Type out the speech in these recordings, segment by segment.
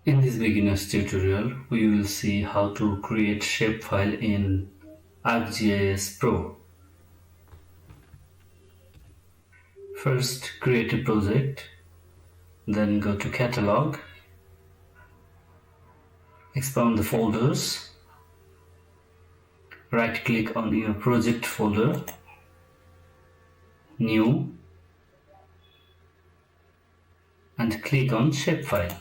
In this beginner's tutorial, we will see how to create shapefile in ArcGIS Pro. First, create a project, then go to Catalog, expand the folders, right-click on your project folder, New, and click on Shapefile.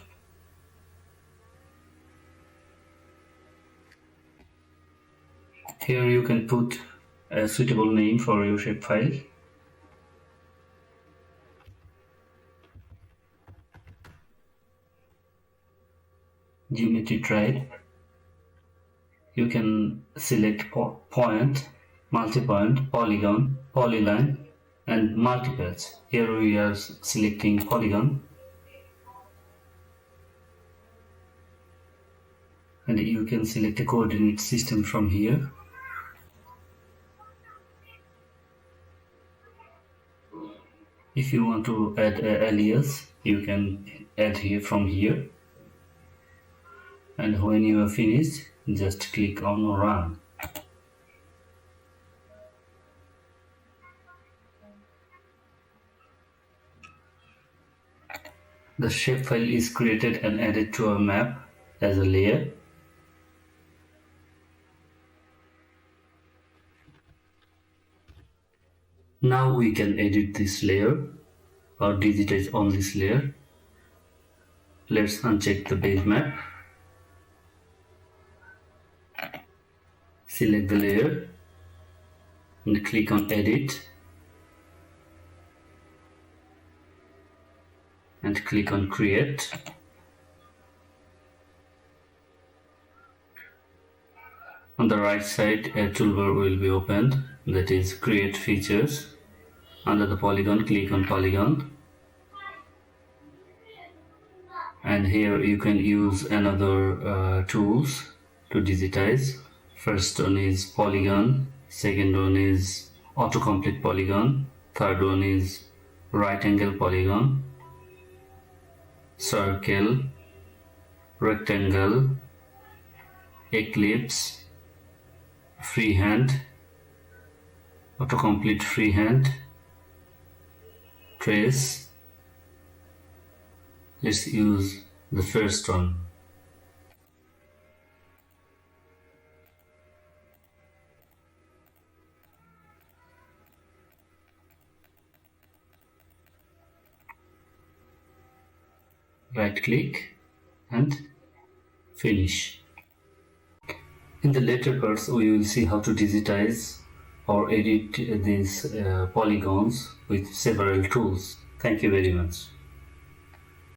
Here you can put a suitable name for your shapefile. Geometry type. You can select point, multi-point, polygon, polyline, and multiples. Here we are selecting polygon. And you can select a coordinate system from here. If you want to add an alias, you can add here from here. And when you are finished, just click on Run. The shapefile is created and added to a map as a layer. Now we can edit this layer or digitize on this layer. Let's uncheck the base map. Select the layer and click on Edit and click on Create. On the right side, a toolbar will be opened, that is Create Features. Under the polygon, click on Polygon, and here you can use another tools to digitize. First one is Polygon, second one is Autocomplete Polygon, third one is Right Angle Polygon, Circle, Rectangle, Ellipse, Freehand, Autocomplete Freehand, Trace. Let's use the first one. Right click and finish. In the later parts, we will see how to digitize or edit these polygons with several tools. Thank you very much.